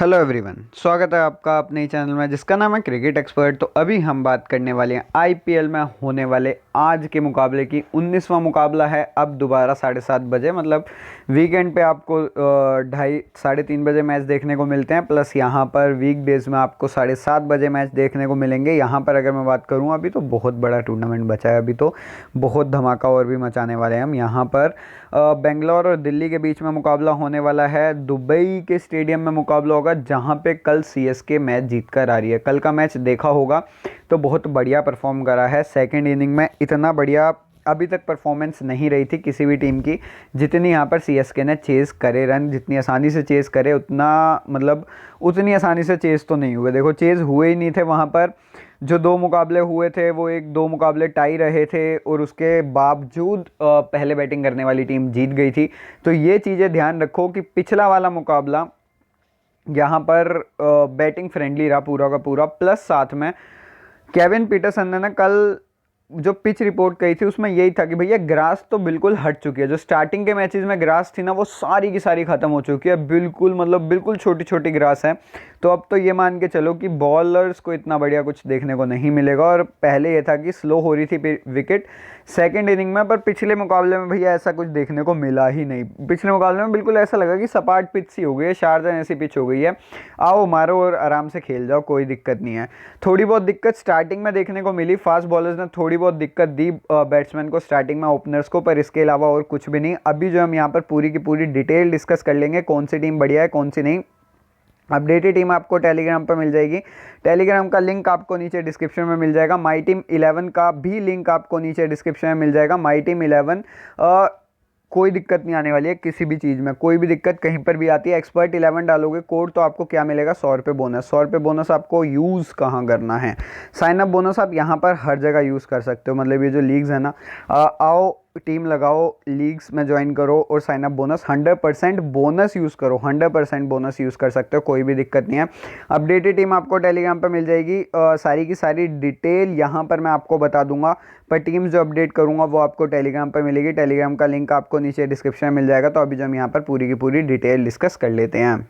Hello everyone, स्वागत है आपका अपने चैनल में जिसका नाम है क्रिकेट एक्सपर्ट। तो अभी हम बात करने वाले हैं आईपीएल में होने वाले आज के मुकाबले की। 19वां मुकाबला है अब दोबारा 7:30 बजे, मतलब वीकेंड पे आपको 2:30-3:30 मैच देखने को मिलते हैं। प्लस यहाँ पर वीक डेज में आपको 7:30 बजे मैच देखने को मिलेंगे। यहाँ पर अगर मैं बात करूँ, अभी तो बहुत बड़ा टूर्नामेंट बचा है, अभी तो बहुत धमाका और भी मचाने वाले हैं हम। यहाँ पर बेंगलोर और दिल्ली के बीच में मुकाबला होने वाला है। दुबई के स्टेडियम में मुकाबला होगा जहां पे कल सीएसके मैच जीत कर आ रही है। कल का मैच देखा होगा तो बहुत बढ़िया परफॉर्म करा है। सेकंड इनिंग में इतना बढ़िया अभी तक परफॉर्मेंस नहीं रही थी किसी भी टीम की जितनी यहाँ पर सीएसके ने चेस करे रन, जितनी आसानी से चेस करे उतना, मतलब उतनी आसानी से चेस तो नहीं हुए। देखो चेस हुए ही नहीं थे वहाँ पर। जो 2 मुकाबले हुए थे वो 1-2 मुकाबले टाई रहे थे और उसके बावजूद पहले बैटिंग करने वाली टीम जीत गई थी। तो ये चीज़ें ध्यान रखो कि पिछला वाला मुकाबला यहाँ पर बैटिंग फ्रेंडली रहा पूरा का पूरा। प्लस साथ में केविन पीटरसन ने ना कल जो पिच रिपोर्ट कही थी उसमें यही था कि भैया ग्रास तो बिल्कुल हट चुकी है। जो स्टार्टिंग के मैचेस में ग्रास थी ना वो सारी की सारी ख़त्म हो चुकी है, बिल्कुल मतलब बिल्कुल छोटी छोटी ग्रास है। तो अब तो ये मान के चलो कि बॉलर्स को इतना बढ़िया कुछ देखने को नहीं मिलेगा। और पहले ये था कि स्लो हो रही थी विकेट सेकंड इनिंग में, पर पिछले मुकाबले में भैया ऐसा कुछ देखने को मिला ही नहीं। पिछले मुकाबले में बिल्कुल ऐसा लगा कि सपाट पिच सी हो गई है, शारजाह ऐसी पिच हो गई है, आओ मारो और आराम से खेल जाओ, कोई दिक्कत नहीं है। थोड़ी बहुत दिक्कत स्टार्टिंग में देखने को मिली, फास्ट बॉलर्स ने थोड़ी बहुत दिक्कत दी बैट्समैन को स्टार्टिंग में, ओपनर्स को, पर इसके अलावा और कुछ भी नहीं। अभी जो हम यहाँ पर पूरी की पूरी डिटेल डिस्कस कर लेंगे कौन सी टीम बढ़िया है कौन सी नहीं। अपडेटेड टीम आपको टेलीग्राम पर मिल जाएगी। टेलीग्राम का लिंक आपको नीचे डिस्क्रिप्शन में मिल जाएगा। माई टीम 11 का भी लिंक आपको नीचे डिस्क्रिप्शन में मिल जाएगा। माई टीम 11 कोई दिक्कत नहीं आने वाली है किसी भी चीज़ में, कोई भी दिक्कत कहीं पर भी आती है। एक्सपर्ट 11 डालोगे कोड तो आपको क्या मिलेगा, 100 रुपये बोनस। 100 रुपये बोनस आपको यूज़ कहाँ करना है, साइन अप बोनस आप यहाँ पर हर जगह यूज़ कर सकते हो। मतलब ये जो लीग्स है ना, आओ टीम लगाओ, लीग्स में ज्वाइन करो और sign up bonus 100% bonus use करो, 100% बोनस यूज़ कर सकते हो, कोई भी दिक्कत नहीं है। अपडेटेड टीम आपको टेलीग्राम पर मिल जाएगी। सारी की सारी डिटेल यहाँ पर मैं आपको बता दूंगा, पर टीम्स जो अपडेट करूंगा वो आपको टेलीग्राम पर मिलेगी। टेलीग्राम का लिंक आपको नीचे डिस्क्रिप्शन में मिल जाएगा। तो अभी जो हम यहाँ पर पूरी की पूरी डिटेल डिस्कस कर लेते हैं।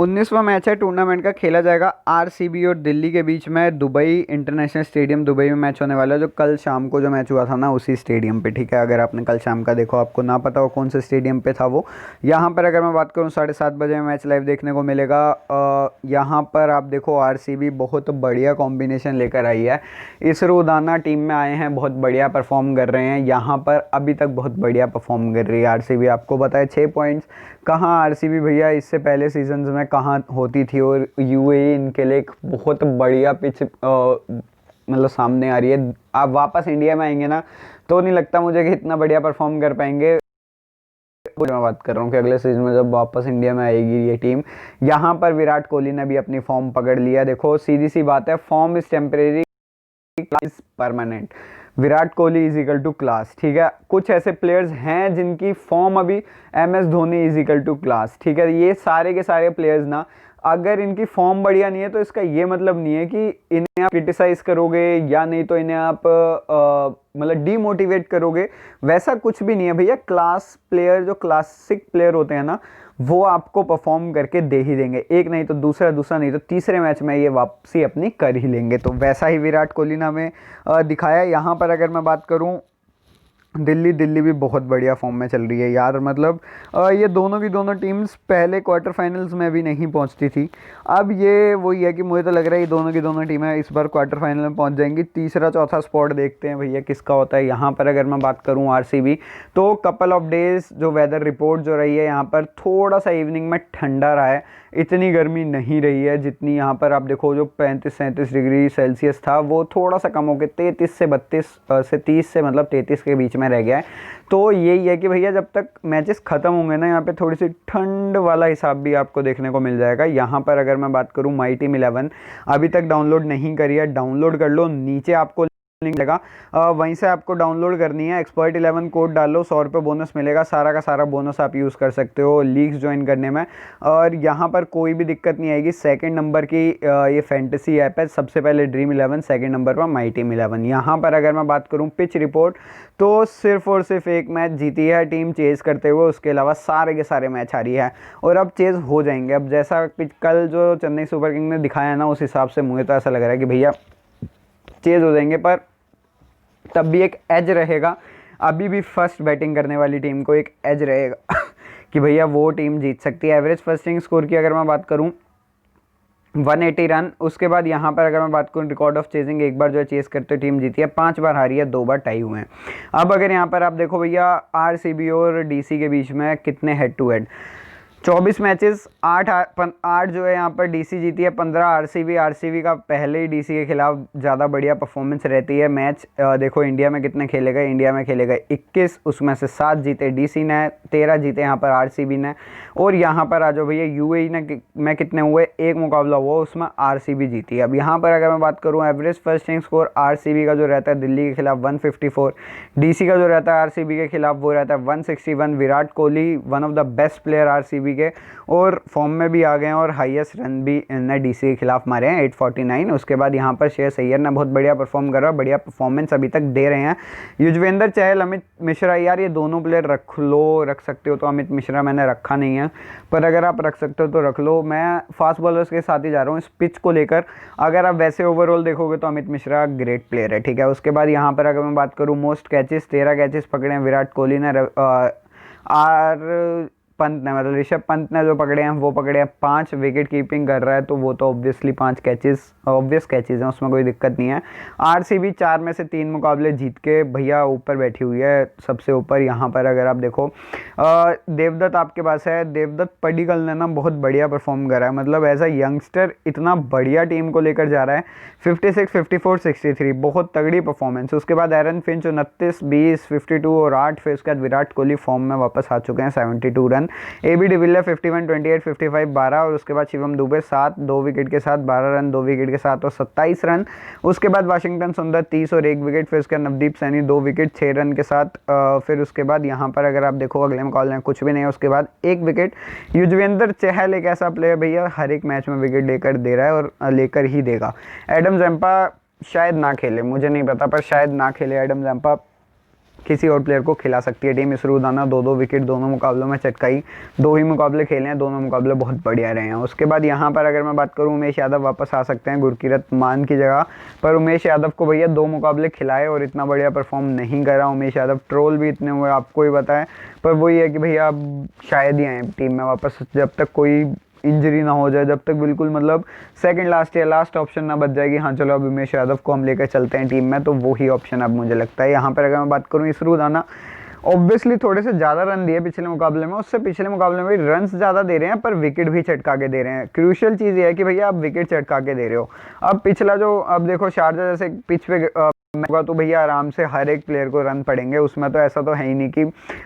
19वां मैच है टूर्नामेंट का, खेला जाएगा आरसीबी और दिल्ली के बीच में। दुबई इंटरनेशनल स्टेडियम दुबई में मैच होने वाला है। जो कल शाम को जो मैच हुआ था ना उसी स्टेडियम पे, ठीक है। अगर आपने कल शाम का देखो, आपको ना पता हो कौन से स्टेडियम पे था वो। यहाँ पर अगर मैं बात करूँ 7:30 बजे मैच लाइव देखने को मिलेगा। यहाँ पर आप देखो आरसीबी बहुत बढ़िया कॉम्बिनेशन लेकर आई है। इसरो उदाना टीम में आए हैं, बहुत बढ़िया परफॉर्म कर रहे हैं। यहाँ पर अभी तक बहुत बढ़िया परफॉर्म कर रही है आरसीबी। आपको बताए 6 पॉइंट्स कहाँ आरसीबी भैया इससे पहले सीजन्स में कहाँ होती थी, और यूएई इनके लिए एक बहुत बढ़िया पिच मतलब सामने आ रही है। आप वापस इंडिया में आएंगे ना तो नहीं लगता मुझे कि इतना बढ़िया परफॉर्म कर पाएंगे। मैं बात कर रहा हूँ कि अगले सीजन में जब वापस इंडिया में आएगी ये टीम। यहाँ पर विराट कोहली ने भी अपनी फॉर्म पकड़ लिया। देखो सीधी सी बात है, form is temporary, class permanent. Virat Kohli is equal to class, ठीक है। कुछ ऐसे प्लेयर्स हैं जिनकी फॉर्म अभी MS Dhoni is equal to class, ठीक है। ये सारे के सारे प्लेयर्स ना, अगर इनकी फॉर्म बढ़िया नहीं है तो इसका ये मतलब नहीं है कि इन्हें आप क्रिटिसाइज करोगे या नहीं तो इन्हें आप मतलब डीमोटिवेट करोगे, वैसा कुछ भी नहीं है भैया। क्लास प्लेयर, जो क्लासिक प्लेयर होते हैं ना, वो आपको परफॉर्म करके दे ही देंगे। एक नहीं तो दूसरा, दूसरा नहीं तो तीसरे मैच में ये वापसी अपनी कर ही लेंगे। तो वैसा ही विराट कोहली ने हमें दिखाया। यहाँ पर अगर मैं बात करूँ दिल्ली भी बहुत बढ़िया फॉर्म में चल रही है यार। मतलब ये दोनों की दोनों टीम्स पहले क्वार्टर फाइनल्स में भी नहीं पहुंचती थी। अब ये वही है कि मुझे तो लग रहा है ये दोनों की दोनों टीमें इस बार क्वार्टर फाइनल में पहुंच जाएंगी। तीसरा चौथा स्पॉट देखते हैं भैया किसका होता है। यहाँ पर अगर मैं बात करूँ आरसीबी, तो कपल ऑफ डेज जो वेदर रिपोर्ट जो रही है यहाँ पर, थोड़ा सा इवनिंग में ठंडा रहा है, इतनी गर्मी नहीं रही है जितनी यहाँ पर आप देखो जो 35-37 डिग्री सेल्सियस था वो थोड़ा सा कम होकर 33 से 32 से 30 से मतलब 33 के बीच में रह गया है। तो यही है कि भैया जब तक मैचेस ख़त्म होंगे ना, यहाँ पे थोड़ी सी ठंड वाला हिसाब भी आपको देखने को मिल जाएगा। यहाँ पर अगर मैं बात करूँ माई टीम 11 अभी तक डाउनलोड नहीं करी है, डाउनलोड कर लो। नीचे आपको लिंक लगा, वहीं से आपको डाउनलोड करनी है। एक्सपर्ट 11 कोड डालो, 100 रुपये बोनस मिलेगा। सारा का सारा बोनस आप यूज़ कर सकते हो लीग्स ज्वाइन करने में, और यहाँ पर कोई भी दिक्कत नहीं आएगी। सेकंड नंबर की ये फैंटेसी ऐप है। सबसे पहले ड्रीम 11, सेकंड नंबर पर माई टीम 11। यहाँ पर अगर मैं बात करूँ पिच रिपोर्ट, तो सिर्फ और सिर्फ एक मैच जीती है टीम चेज़ करते हुए, उसके अलावा सारे के सारे मैच हारी है, और अब चेज़ हो जाएंगे। अब जैसा कल जो चेन्नई सुपर किंग ने दिखाया ना, उस हिसाब से मुझे तो ऐसा लग रहा है कि भैया चेज़ हो जाएंगे, पर तब भी एक एज रहेगा। अभी भी फर्स्ट बैटिंग करने वाली टीम को एक एज रहेगा कि भैया वो टीम जीत सकती है। एवरेज फर्स्ट इनिंग स्कोर की अगर मैं बात करूं 180 रन। उसके बाद यहाँ पर अगर मैं बात करूँ रिकॉर्ड ऑफ चेजिंग, एक बार जो है चेस करते हुए टीम जीती है, 5 बार हारी है, 2 बार टाई हुए हैं। अब अगर यहाँ पर आप देखो भैया आरसीबी और डीसी के बीच में कितने हेड टू हेड, 24 मैचेस, 8 जो है यहाँ पर डीसी जीती है, 15 आरसीबी का पहले ही डीसी के खिलाफ ज़्यादा बढ़िया परफॉर्मेंस रहती है। मैच देखो इंडिया में कितने खेले गए, इंडिया में खेले गए 21, उसमें से 7 जीते डीसी ने, 13 जीते यहाँ पर आरसीबी ने। और यहाँ पर आ जाओ भैया यूएई में कितने हुए, एक मुकाबला हुआ, उसमें आरसीबी जीती। अब यहाँ पर अगर मैं बात करूँ average first inning score RCB का जो रहता है दिल्ली के खिलाफ 154, डीसी का जो रहता है आरसीबी के खिलाफ वो रहता है 161। Virat Kohli one of the best player RCB के, और फॉर्म में भी आ गए हैं, और हाईएस्ट रन भी इन्होंने डीसी के खिलाफ मारे हैं 849। उसके बाद यहाँ पर श्रेयस अय्यर ने बहुत बढ़िया परफॉर्म कर रहा है, बढ़िया परफॉर्मेंस अभी तक दे रहे हैं। युजवेंद्र चहल, अमित मिश्रा, यार ये दोनों प्लेयर रख सकते हो तो अमित मिश्रा मैंने रखा नहीं है, पर अगर आप रख सकते हो तो रख लो। मैं फास्ट बॉलर्स के साथ ही जा रहा हूँ इस पिच को लेकर। अगर आप वैसे ओवरऑल देखोगे तो अमित मिश्रा ग्रेट प्लेयर है, ठीक है। उसके बाद यहाँ पर अगर मैं बात करूँ मोस्ट कैचेस, 13 कैचेस पकड़े हैं विराट कोहली ने, पंत ने, मतलब ऋषभ पंत ने जो पकड़े हैं वो पकड़े हैं 5। विकेट कीपिंग कर रहा है तो वो तो ऑब्वियसली 5 कैचेस ऑब्वियस कैचेस हैं, उसमें कोई दिक्कत नहीं है। आरसीबी 4 में से 3 मुकाबले जीत के भैया ऊपर बैठी हुई है, सबसे ऊपर। यहाँ पर अगर आप देखो देवदत्त आपके पास है, देवदत्त पडिक्कल ने ना बहुत बढ़िया परफॉर्म करा है, मतलब एज अ यंगस्टर इतना बढ़िया टीम को लेकर जा रहा है। 56, 54, 63 बहुत तगड़ी परफॉर्मेंस। उसके बाद एरन फिंच 29, 20, 52 और 8। फिर उसके बाद विराट कोहली फॉर्म में वापस आ चुके हैं, 72 रन। AB de Villiers 51, 28, 55, 12। और उसके बाद शिवम दुबे 7, 2 विकेट के साथ 12 रन, 2 विकेट के साथ और 27 रन। उसके बाद वाशिंगटन सुंदर 30 और 1 विकेट। फिर उसके नवदीप सैनी 2 विकेट 6 रन के साथ। फिर उसके बाद यहाँ पर अगर आप देखो अगले मुकाबले में कुछ भी नहीं है, उसके बाद 1 विकेट। युजवेंद्र चहल एक ऐसा प्लेयर भैया हर एक मैच में विकेट लेकर दे रहा है और लेकर ही देगा। एडम जैम्पा शायद ना खेले, मुझे नहीं पता, पर शायद ना खेले एडम जैम्पा, किसी और प्लेयर को खिला सकती है टीम। इसरू दाना 2-2 विकेट दोनों मुकाबलों में चटकाई, 2 ही मुकाबले खेले हैं, दोनों मुकाबले बहुत बढ़िया रहे हैं। उसके बाद यहाँ पर अगर मैं बात करूँ उमेश यादव वापस आ सकते हैं गुरकीरत मान की जगह, पर उमेश यादव को भैया 2 मुकाबले खिलाए और इतना बढ़िया परफॉर्म नहीं करा उमेश यादव। ट्रोल भी इतने हुए आपको ही पता है, पर वही है कि भैया अब शायद ही आए टीम में वापस, जब तक कोई इंजरी ना हो जाए, जब तक बिल्कुल मतलब सेकंड लास्ट या लास्ट ऑप्शन ना बच जाएगी, हाँ चलो अब उमेश यादव को हम लेकर चलते हैं टीम में, तो वो ही ऑप्शन अब मुझे लगता है। यहाँ पर अगर मैं बात करूँ इसरू दाना, ऑब्वियसली थोड़े से ज़्यादा रन दिए पिछले मुकाबले में, उससे पिछले मुकाबले में भी रन्स ज़्यादा दे रहे हैं पर विकेट भी चटका के दे रहे हैं। क्रूशियल चीज़ ये है कि भैया आप विकेट चटका के दे रहे हो। अब पिछला जो अब देखो शारजा जैसे पिच पे होगा तो भैया आराम से हर एक प्लेयर को रन पड़ेंगे, उसमें तो ऐसा तो है ही नहीं कि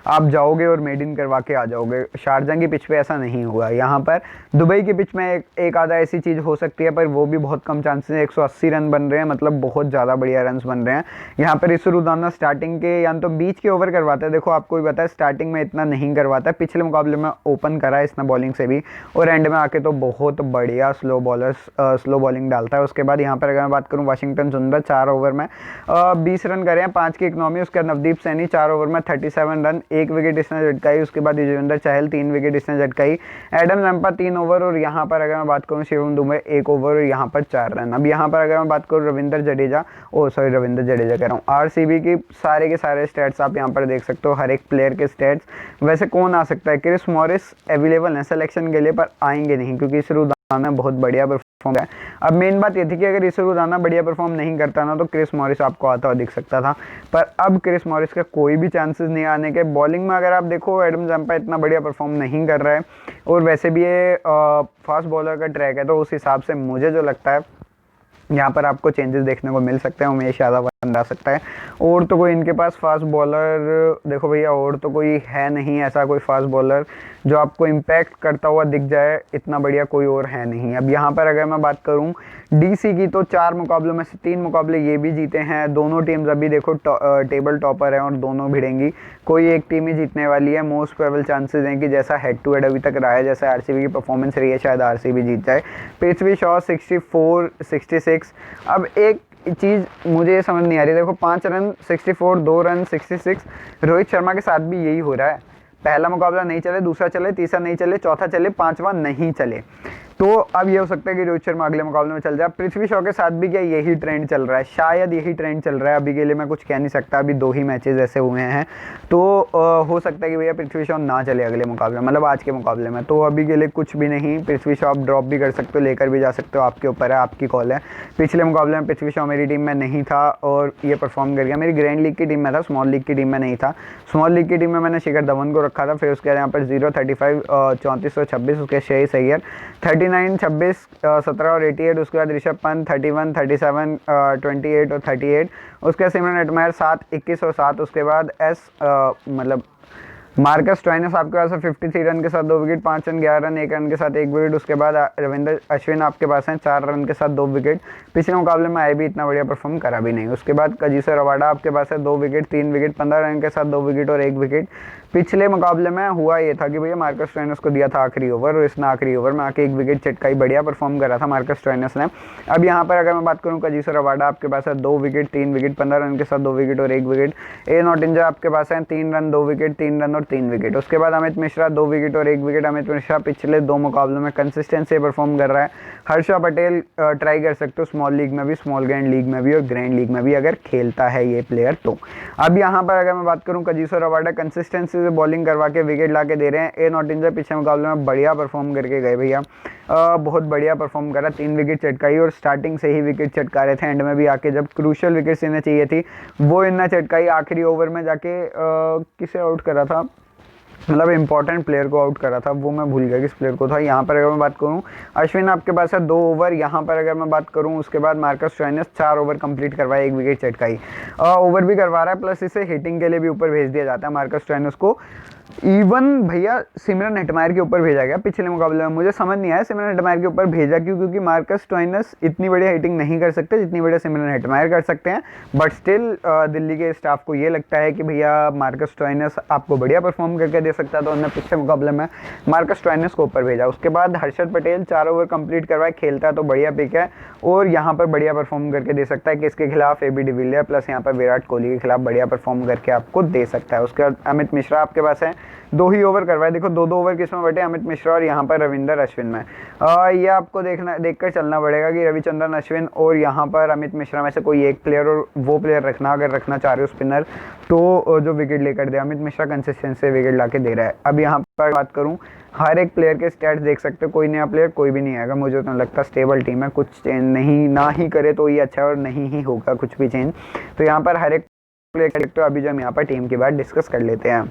आप जाओगे और मेड इन करवा के आ जाओगे। शारजा की पिच पे ऐसा नहीं हुआ। यहाँ पर दुबई की पिच में एक आधा ऐसी चीज़ हो सकती है, पर वो भी बहुत कम चांसेस है। 180 रन बन रहे हैं, मतलब बहुत ज़्यादा बढ़िया रन बन रहे हैं। यहाँ पर इसरू दाना स्टार्टिंग के या तो बीच के ओवर करवाते हैं, देखो आपको भी पता है स्टार्टिंग में इतना नहीं करवाता है। पिछले मुकाबले में ओपन करा है इसने बॉलिंग से भी, और एंड में आके तो बहुत बढ़िया स्लो बॉलिंग डालता है। उसके बाद यहाँ पर अगर मैं बात करूँ वाशिंगटन सुंदर 4 ओवर में 20 रन करे हैं, 5 की इकनॉमी। उसके बाद नवदीप सैनी 4 ओवर में 37 रन, 1 विकेट इसने झटकाई। उसके बाद युजवेंद्र चहल 3 विकेट इसने झटकाई। एडम जैम्पा 3 ओवर, और यहाँ पर अगर मैं बात करूँ शिवम दुबे 1 ओवर और यहाँ पर 4 रन। अब यहाँ पर अगर मैं बात करूँ रविंद्र जडेजा कह रहा हूँ, आरसीबी की सारे के सारे स्टैट्स आप यहाँ पर देख सकते हो, हर एक प्लेयर के स्टैट्स। वैसे कौन आ सकता है, क्रिस मॉरिस अवेलेबल है सिलेक्शन के लिए, पर आएंगे नहीं क्योंकि इसरू दाना बहुत बढ़िया परफॉर्म है। अब मेन बात ये थी कि अगर इसरू दाना बढ़िया परफॉर्म नहीं करता ना तो क्रिस मॉरिस आपको आता हुआ दिख सकता था, पर अब क्रिस मॉरिस का कोई भी चांसेस नहीं आने के। बॉलिंग में अगर आप देखो एडम जैम्पा इतना बढ़िया परफॉर्म नहीं कर रहा है, और वैसे भी ये फास्ट बॉलर का ट्रैक है, तो उस हिसाब से मुझे जो लगता है यहाँ पर आपको चेंजेस देखने को मिल सकते हैं। उमेश यादव बंदा आ सकता है। और तो कोई इनके पास फास्ट बॉलर देखो भैया, और तो कोई है नहीं ऐसा कोई फास्ट बॉलर जो आपको इम्पैक्ट करता हुआ दिख जाए, इतना बढ़िया कोई और है नहीं। अब यहाँ पर अगर मैं बात करूँ डीसी की, तो 4 मुकाबलों में से 3 मुकाबले ये भी जीते हैं। दोनों टीम्स अभी देखो टेबल टॉपर है और दोनों भिड़ेंगी, कोई एक टीम ही जीतने वाली है। मोस्ट प्रोबेबल चांसेस हैं कि जैसा हेड टू हेड अभी तक रहा है, जैसे आरसीबी की परफॉर्मेंस रही है, शायद आरसीबी जीत जाए। पृथ्वी शॉ 64 66। अब एक चीज़ मुझे ये समझ नहीं आ रही, देखो 5 रन 64, 2 रन 66। रोहित शर्मा के साथ भी यही हो रहा है, पहला मुकाबला नहीं चले, दूसरा चले, तीसरा नहीं चले, चौथा चले, पांचवा नहीं चले। तो अब ये हो सकता है कि रोहित शर्मा अगले मुकाबले में चल जाए। पृथ्वी शॉ के साथ भी क्या यही ट्रेंड चल रहा है, शायद यही ट्रेंड चल रहा है। अभी के लिए मैं कुछ कह नहीं सकता, अभी 2 ही मैचेस ऐसे हुए हैं, तो हो सकता है कि भैया पृथ्वी शॉ ना चले अगले मुकाबले, मतलब आज के मुकाबले में। तो अभी के लिए कुछ भी नहीं, पृथ्वी शॉ आप ड्रॉप भी कर सकते हो, लेकर भी जा सकते हो, आपके ऊपर है, आपकी कॉल है। पिछले मुकाबले में पृथ्वी शॉ मेरी टीम में नहीं था और ये परफॉर्म कर गया। मेरी ग्रैंड लीग की टीम में था, स्मॉल लीग की टीम में नहीं था। स्मॉल लीग की टीम में मैंने शिखर धवन को रखा था, फिर उसके बाद यहाँ पर 0 35 34 और 26, उसके श्रेयस अय्यर 39 26 17 और 88, उसके बाद ऋषभ पंत 31 37 28 और 38, उसके बाद सिमरन हेटमायर 7 21 और 7, उसके बाद मतलब मार्कस स्टोइनिस आपके पास है 53 रन के साथ 2 विकेट, 5 रन 11 रन 1 रन के साथ 1 विकेट। उसके बाद रविंद्र अश्विन आपके पास हैं 4 रन के साथ 2 विकेट, पिछले मुकाबले में आए भी इतना बढ़िया परफॉर्म करा भी नहीं। उसके बाद कजिसो रबाडा आपके पास है 2 विकेट 3 विकेट, 15 रन के साथ 2 विकेट और 1 विकेट। पिछले मुकाबले में हुआ ये था कि भैया मार्कस स्टोइनिस को दिया था आखिरी ओवर और इसने आखिरी ओवर में आके 1 विकेट चटकाई, बढ़िया परफॉर्म करा था मार्कस स्टोइनिस ने। अब यहाँ पर अगर मैं बात करूँ कजिसो रबाडा आपके पास है 2 विकेट 3 विकेट, 15 रन के साथ 2 विकेट और 1 विकेट। ए नॉटिंजा आपके पास है 3 रन 2 विकेट, 3 रन और 3 विकेट। उसके बाद अमित मिश्रा 2 विकेट और 1 विकेट। अमित मिश्रा पिछले 2 मुकाबलों में कंसिस्टेंसी से परफॉर्म कर रहा है। हर्षा पटेल ट्राई कर सकते हो स्मॉल लीग में भी, स्मॉल ग्रैंड लीग में भी और ग्रैंड लीग में भी अगर खेलता है ये प्लेयर तो। अब यहाँ पर अगर मैं बात करूँ कजिसो रबाडा कंसिस्टेंसी से बॉलिंग करवा के विकेट ला के दे रहे हैं। ए नॉटिंजा पिछले मुकाबले में बढ़िया परफॉर्म करके गए भैया, बहुत बढ़िया परफॉर्म करा, 3 विकेट चटकाई और स्टार्टिंग से ही विकेट चटका रहे थे, एंड में भी आके जब क्रूशियल विकेट्स इन्हें चाहिए थी वो इन्हें चटकाई। आखिरी ओवर में जाके किसे आउट करा था, मतलब इंपॉर्टेंट प्लेयर को आउट करा था, वो मैं भूल गया किस प्लेयर को था। यहाँ पर अगर मैं बात करूँ अश्विन आपके पास है 2 ओवर। यहाँ पर अगर मैं बात करूँ उसके बाद मार्कस स्टोइनिस 4 ओवर कंप्लीट करवाए, 1 विकेट चटकाई, ओवर भी करवा रहा है, प्लस इसे हिटिंग के लिए भी ऊपर भेज दिया जाता है मार्कस स्टोइनिस को। इवन भैया सिमरन हेटमायर के ऊपर भेजा गया पिछले मुकाबले में, मुझे समझ नहीं आया सिमरन हेटमायर के ऊपर भेजा क्यों, क्योंकि मार्कस स्टोइनिस इतनी बढ़िया हिटिंग नहीं कर सकते जितनी बढ़िया सिमरन हेटमायर कर सकते हैं। बट स्टिल दिल्ली के स्टाफ को ये लगता है कि भैया मार्कस स्टोइनिस आपको बढ़िया परफॉर्म करके दे सकता है, तो उन्होंने पिछले मुकाबले में मार्कस स्टोइनिस को ऊपर भेजा। उसके बाद हर्षद पटेल 4 ओवर कंप्लीट करवाए, खेलता है तो बढ़िया पिक है और यहाँ पर बढ़िया परफॉर्म करके दे सकता है कि इसके खिलाफ ए बी डिविलियर प्लस यहाँ पर विराट कोहली के खिलाफ बढ़िया परफॉर्म करके आपको दे सकता है। उसके बाद अमित मिश्रा आपके पास है, 2 ही ओवर करवाए, देखो 2-2 ओवर किसमें बटे, अमित मिश्रा और यहाँ पर रविंदर अश्विन में। ये आपको देखकर चलना पड़ेगा कि रविचंद्रन अश्विन और यहाँ पर अमित मिश्रा में से कोई एक प्लेयर और वो प्लेयर रखना, अगर रखना चाह रहे हो स्पिनर तो जो विकेट लेकर दे। अमित मिश्रा कंसिस्टेंसी से विकेट ला के दे रहा है। अब यहाँ पर बात करूँ हर एक प्लेयर के स्टैट्स देख सकते हो, कोई नया प्लेयर कोई भी नहीं आएगा, मुझे तो लगता स्टेबल टीम है, कुछ चेंज नहीं, ना ही करे तो ये अच्छा और नहीं ही होगा कुछ भी चेंज। तो यहाँ पर हर एक प्लेयर तो अभी जो हम यहाँ पर टीम की बात डिस्कस कर लेते हैं।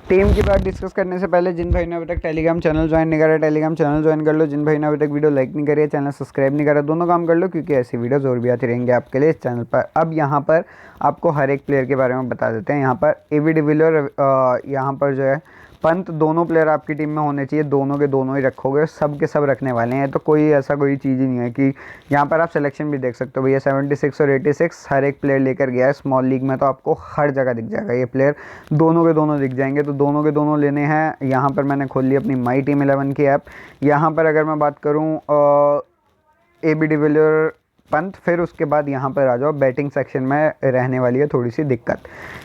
टीम की बात डिस्कस करने से पहले जिन भाई ने अभी तक टेलीग्राम चैनल ज्वाइन नहीं करा, टेलीग्राम चैनल ज्वाइन कर लो। जिन भाई ने अभी तक वीडियो लाइक नहीं करी है, चैनल सब्सक्राइब नहीं करा, दोनों काम कर लो क्योंकि ऐसी वीडियोस और भी आती रहेंगे आपके लिए इस चैनल पर। अब यहाँ पर आपको हर एक प्लेयर के बारे में बता देते हैं। यहाँ पर ए बी डिविलियर, यहाँ पर जो है पंत, दोनों प्लेयर आपकी टीम में होने चाहिए, दोनों के दोनों ही रखोगे, सब के सब रखने वाले हैं, तो कोई ऐसा कोई चीज़ ही नहीं है कि यहाँ पर आप सिलेक्शन भी देख सकते हो भैया 76 और 86 हर एक प्लेयर लेकर गया है। स्मॉल लीग में तो आपको हर जगह दिख जाएगा ये प्लेयर, दोनों के दोनों दिख जाएंगे, तो दोनों के दोनों लेने हैं। यहाँ पर मैंने खोल ली अपनी माई टीम 11 की ऐप। यहाँ पर अगर मैं बात करूँ ए बी डिविलियर पंत, फिर उसके बाद यहाँ पर आ जाओ बैटिंग सेक्शन में रहने वाली है थोड़ी सी दिक्कत,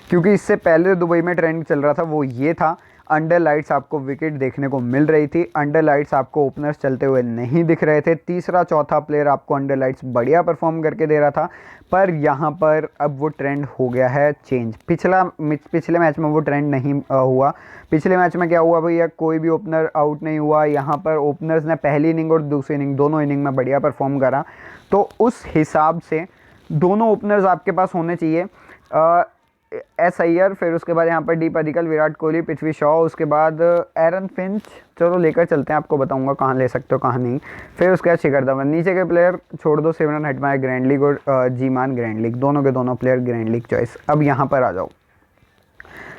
क्योंकि इससे पहले दुबई में ट्रेंड चल रहा था वो ये था, अंडर लाइट्स आपको विकेट देखने को मिल रही थी, अंडर लाइट्स आपको ओपनर्स चलते हुए नहीं दिख रहे थे, तीसरा चौथा प्लेयर आपको अंडर लाइट्स बढ़िया परफॉर्म करके दे रहा था। पर यहाँ पर अब वो ट्रेंड हो गया है चेंज। पिछले मैच में वो ट्रेंड नहीं हुआ। पिछले मैच में क्या हुआ भैया, कोई भी ओपनर आउट नहीं हुआ। यहाँ पर ओपनर्स ने पहली इनिंग और दूसरी इनिंग दोनों इनिंग में बढ़िया परफॉर्म करा, तो उस हिसाब से दोनों ओपनर्स आपके पास होने चाहिए। एस अय्यर, फिर उसके बाद यहाँ पर डी पडिक्कल, विराट कोहली, पृथ्वी शॉ, उसके बाद एरन फिंच। चलो लेकर चलते हैं, आपको बताऊंगा कहाँ ले सकते हो कहाँ नहीं। फिर उसके बाद शिखर धवन। नीचे के प्लेयर छोड़ दो, सिमरन हेटमायर ग्रैंड लीग और जीमान ग्रैंड लीग, दोनों के दोनों प्लेयर ग्रैंड लीग चॉइस। अब यहाँ पर आ जाओ,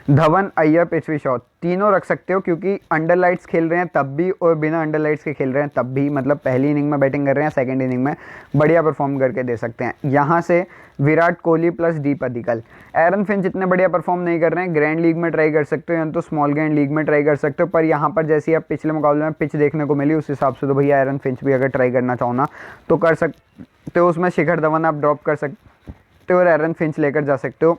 धवन, अय्यर, पृथ्वी शॉ तीनों रख सकते हो, क्योंकि अंडर लाइट्स खेल रहे हैं तब भी और बिना अंडर लाइट्स के खेल रहे हैं तब भी, मतलब पहली इनिंग में बैटिंग कर रहे हैं, सेकंड इनिंग में बढ़िया परफॉर्म करके दे सकते हैं। यहाँ से Virat Kohli plus D Padikkal. Aaron Finch इतने बढ़िया परफॉर्म नहीं कर रहे हैं, ग्रैंड लीग में ट्राई कर सकते हो या तो स्मॉल ग्रैंड लीग में ट्राई कर सकते हो, पर यहाँ पर जैसे आप पिछले मुकाबले में पिच देखने को मिली उस हिसाब से तो भैया एरन फिंच भी अगर ट्राई करना चाहो ना तो कर सकते हो। उसमें शिखर धवन आप ड्रॉप कर सकते हो और एरन फिंच लेकर जा सकते हो,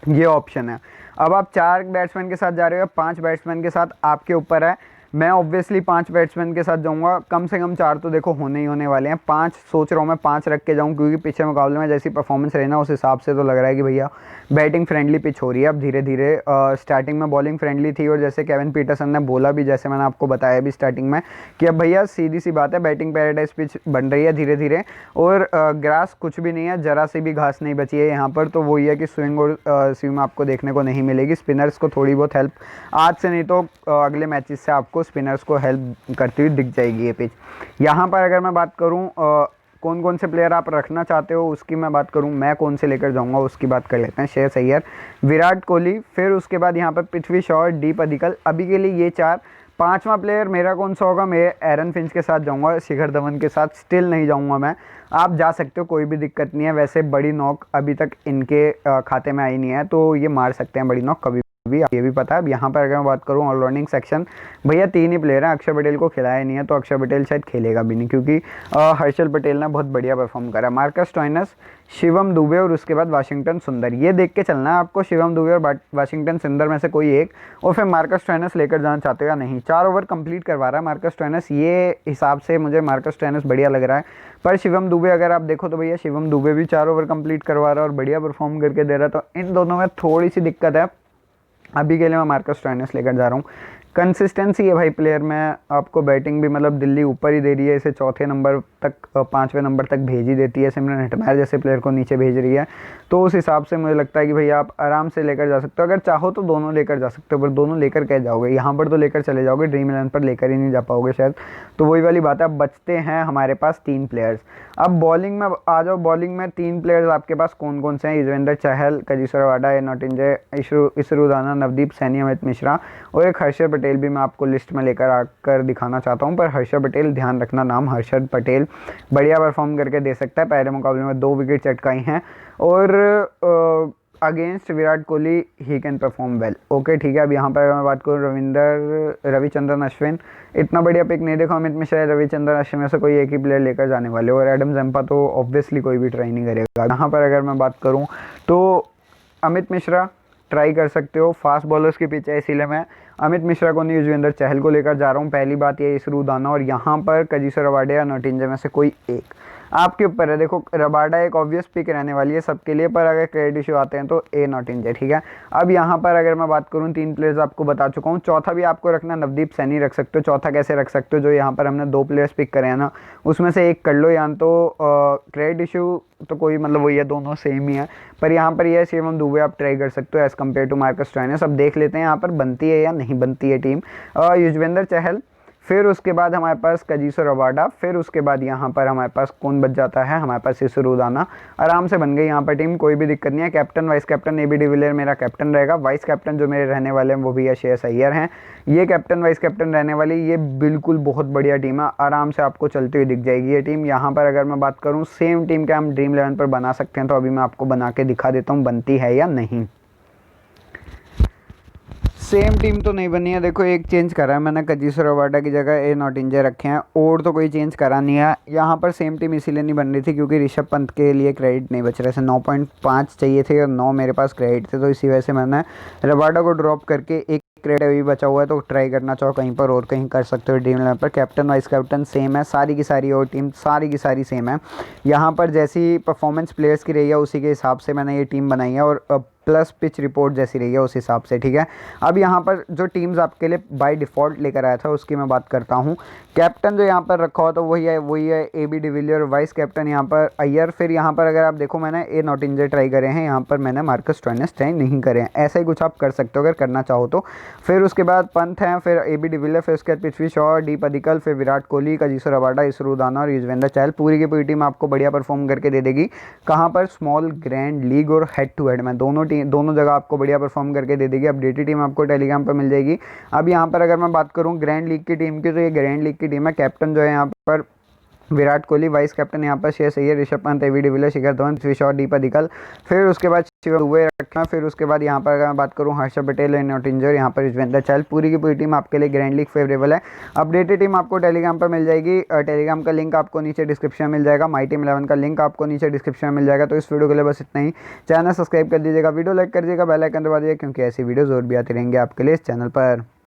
ये ऑप्शन है। अब आप 4 बैट्समैन के साथ जा रहे हो या 5 बैट्समैन के साथ, आपके ऊपर है। मैं ऑब्वियसली 5 बैट्समैन के साथ जाऊंगा, कम से कम 4 तो देखो होने ही होने वाले हैं। 5 सोच रहा हूँ मैं, 5 रख के जाऊँ, क्योंकि पिछले मुकाबले में जैसी परफॉर्मेंस रही ना उस हिसाब से तो लग रहा है कि भैया बैटिंग फ्रेंडली पिच हो रही है अब धीरे धीरे। स्टार्टिंग में बॉलिंग फ्रेंडली थी और जैसे केविन पीटरसन ने बोला भी, जैसे मैंने आपको बताया भी स्टार्टिंग में, कि अब भैया सीधी सी बात है बैटिंग पैराडाइज पिच बन रही है धीरे धीरे, और ग्रास कुछ भी नहीं है, जरा सी भी घास नहीं बची है यहाँ पर। तो वही है कि स्विंग और स्विंग आपको देखने को नहीं मिलेगी। स्पिनर्स को थोड़ी बहुत हेल्प आज से नहीं तो अगले मैचेस से आपको स्पिनर्स को हेल्प करती हुई दिख जाएगी ये पिच। यहाँ पर अगर मैं बात करूँ कौन कौन से प्लेयर आप रखना चाहते हो उसकी मैं बात करूं, मैं कौन से लेकर जाऊंगा उसकी बात कर लेते हैं। श्रेयस अय्यर, विराट कोहली, फिर उसके बाद यहाँ पर पृथ्वी शॉ, डी पडिक्कल। अभी के लिए ये 4। 5वां प्लेयर मेरा कौन सा होगा, मैं एरन फिंच के साथ जाऊंगा, शिखर धवन के साथ स्टिल नहीं जाऊंगा मैं। आप जा सकते हो, कोई भी दिक्कत नहीं है। वैसे बड़ी नॉक अभी तक इनके खाते में आई नहीं है, तो ये मार सकते हैं बड़ी नॉक कभी भी, ये भी पता है। अब यहाँ पर अगर मैं बात करूँ ऑलराउंडिंग सेक्शन, भैया 3 ही प्लेयर हैं। अक्षर पटेल को खिलाया नहीं है तो अक्षर पटेल शायद खेलेगा भी नहीं, क्योंकि हर्षल पटेल ने बहुत बढ़िया परफॉर्म करा। मार्कस स्टोइनिस, शिवम दुबे और उसके बाद वाशिंगटन सुंदर। ये देख के चलना है आपको, शिवम दुबे और वाशिंगटन सुंदर में से कोई एक, और फिर मार्कस स्टोइनिस लेकर जाना चाहते हो या नहीं। 4 ओवर कंप्लीट करवा रहा है मार्कस स्टोइनिस, ये हिसाब से मुझे मार्कस स्टोइनिस बढ़िया लग रहा है। पर शिवम दुबे अगर आप देखो तो भैया शिवम दुबे भी 4 ओवर कंप्लीट करवा रहा है और बढ़िया परफॉर्म करके दे रहा है, तो इन दोनों में थोड़ी सी दिक्कत है। अभी के लिए मैं मार्कस स्टोइनिस लेकर जा रहा हूँ। कंसिस्टेंसी है भाई प्लेयर में, आपको बैटिंग भी मतलब दिल्ली ऊपर ही दे रही है, इसे 4थे नंबर तक 5वें नंबर तक भेज ही देती है। सिमरन हेटमायर जैसे प्लेयर को नीचे भेज रही है, तो उस हिसाब से मुझे लगता है कि भैया आप आराम से लेकर जा सकते हो। अगर चाहो तो दोनों लेकर जा सकते हो, पर दोनों लेकर क्या जाओगे, यहाँ पर तो लेकर चले जाओगे, ड्रीम 11 पर लेकर ही नहीं जा पाओगे शायद। तो वही वाली बात है। अब बचते हैं हमारे पास 3 प्लेयर्स। अब बॉलिंग में आ जाओ, बॉलिंग में 3 प्लेयर्स आपके पास कौन कौन से हैं, युजवेंद्र चहल, कगिसो रबाडा, ए नॉटिंजे, ईशरू दाना, नवदीप सैनी, अमित मिश्रा और एक हर्षद पटेल भी मैं आपको लिस्ट में लेकर आकर दिखाना चाहता हूं। पर हर्षद पटेल, ध्यान रखना नाम हर्षद पटेल बढ़िया परफॉर्म करके दे सकता है। पहले मुकाबले में 2 विकेट चटकाई हैं और against Virat Kohli he can perform well. Okay ठीक है। अब यहाँ पर मैं बात करूँ रविचंद्रन अश्विन, इतना बढ़िया पिक नहीं देखा अमित मिश्रा, रविचंद्रन अश्विन में से कोई एक ही प्लेयर लेकर जाने वाले, और एडम जम्पा तो ऑब्वियसली कोई भी ट्राई नहीं करेगा। यहाँ पर अगर मैं बात करूँ तो अमित मिश्रा ट्राई कर सकते हो, फास्ट बॉलर्स के पीछे, इसीलिए मैं अमित मिश्रा को नहीं युजवेंद्र चहल को लेकर जा रहा हूँ। पहली बात ये ईशरू दाना, और यहाँ पर कगिसो रबाडा या नॉटिंजे में से कोई एक आपके ऊपर है। देखो रबाडा एक ऑब्वियस पिक रहने वाली है सबके लिए, पर अगर क्रेडिट इशू आते हैं तो ए नॉटिंजे, ठीक है। अब यहाँ पर अगर मैं बात करूँ 3 प्लेयर्स आपको बता चुका हूँ, चौथा भी आपको रखना, नवदीप सैनी रख सकते हो। चौथा कैसे रख सकते हो, जो यहाँ पर हमने 2 प्लेयर्स पिक करे हैं ना उसमें से एक कर लो, या तो क्रेडिट इशू तो कोई मतलब वही है, दोनों सेम ही है। पर यहाँ पर यह शिवम दुबे आप ट्राई कर सकते हो as compare to Marcus Stoinis. अब देख लेते हैं यहाँ पर बनती है या नहीं बनती है टीम। युजवेंद्र चहल, फिर उसके बाद हमारे पास कगिसो रबाडा, फिर उसके बाद यहाँ पर हमारे पास कौन बच जाता है, हमारे पास ईशरू दाना। आराम से बन गई यहाँ पर टीम, कोई भी दिक्कत नहीं है। Captain vice captain A B. De Villiers मेरा कैप्टन रहेगा। वाइस कैप्टन जो मेरे रहने वाले हैं वो भी श्रेयस अय्यर हैं। ये कैप्टन वाइस कैप्टन रहने वाली, ये बिल्कुल बहुत बढ़िया टीम है, आराम से आपको चलती हुई दिख जाएगी ये टीम। यहाँ पर अगर मैं बात करूँ सेम टीम के हम ड्रीम 11 पर बना सकते हैं, तो अभी मैं आपको बना के दिखा देता हूँ बनती है या नहीं। सेम टीम तो नहीं बनी है, देखो एक चेंज करा है मैंने, कगिसो रबाडा की जगह ए नॉटिंजे रखे हैं, और तो कोई चेंज करा नहीं है। यहाँ पर सेम टीम इसीलिए नहीं बन रही थी क्योंकि ऋषभ पंत के लिए क्रेडिट नहीं बच रहे थे। 9.5 चाहिए थे और 9 मेरे पास क्रेडिट थे, तो इसी वजह से मैंने रबाडा को ड्रॉप करके एक क्रेडिट अभी बचा हुआ है, तो ट्राई करना चाहो कहीं पर और कहीं कर सकते हो ड्रीम 11 पर। कैप्टन वाइस कैप्टन सेम है, सारी की सारी और टीम सारी की सारी सेम है। यहाँ पर जैसी परफॉर्मेंस प्लेयर्स की रही है उसी के हिसाब से मैंने ये टीम बनाई है, और प्लस पिच रिपोर्ट जैसी रही है उस हिसाब से, ठीक है। अब यहाँ पर जो टीम्स आपके लिए बाय डिफ़ॉल्ट लेकर आया था उसकी मैं बात करता हूँ। कैप्टन जो यहाँ पर रखा हुआ तो वही है AB डिविलियर, वाइस कैप्टन यहाँ पर अय्यर। फिर यहाँ पर अगर आप देखो मैंने ए नॉट इंजर ट्राई करे हैं, यहाँ पर मैंने मार्कस स्टोइनिस ट्राई नहीं करे हैं। ऐसा ही कुछ आप कर सकते हो अगर करना चाहो तो। फिर उसके बाद पंत हैं, फिर AB डिविलियर, फिर उसके बाद पृथ्वी शॉ, डी पडिक्कल, फिर विराट कोहली, कागिसो रबाडा, ईशरू उदाना और युजवेंद्र चहल। पूरी की पूरी टीम आपको बढ़िया परफॉर्म करके दे देगी। कहाँ पर? स्मॉल, ग्रैंड लीग और हेड टू हेड में दोनों जगह आपको बढ़िया परफॉर्म करके दे देगी। अपडेटेड टीम आपको टेलीग्राम पर मिल जाएगी। अब यहाँ पर अगर मैं बात करूँ ग्रैंड लीग की टीम की, तो ये ग्रैंड लीग की टीम है। कैप्टन जो है यहाँ पर विराट कोहली, वाइस कैप्टन यहाँ पर Shreyas Iyer, Rishabh Pant, AB de Villiers, Shikhar Dhawan, Prithvi Shaw, D Padikkal. फिर उसके बाद शिवम दुबे रखना। फिर उसके बाद यहाँ पर अगर मैं बात करूँ हर्षद पटेल एंड नॉट इंजर, यहाँ पर युजवेंद्र चहल। पूरी की पूरी टीम आपके लिए ग्रैंड लीग फेवरेबल है। अपडेटेड टीम आपको टेलीग्राम पर मिल जाएगी। टेलीग्राम का लिंक आपको नीचे डिस्क्रिप्शन में मिल जाएगा। माई टीम 11 का लिंक आपको नीचे डिस्क्रिप्शन में मिल जाएगा। तो इस वीडियो के लिए बस इतना ही। चैनल सब्सक्राइब कर दीजिएगा, वीडियो लाइक कर दीजिएगा, बेल आइकन दबा दीजिएगा, क्योंकि ऐसी वीडियोज़ और भी आती रहेंगी आपके लिए इस चैनल पर।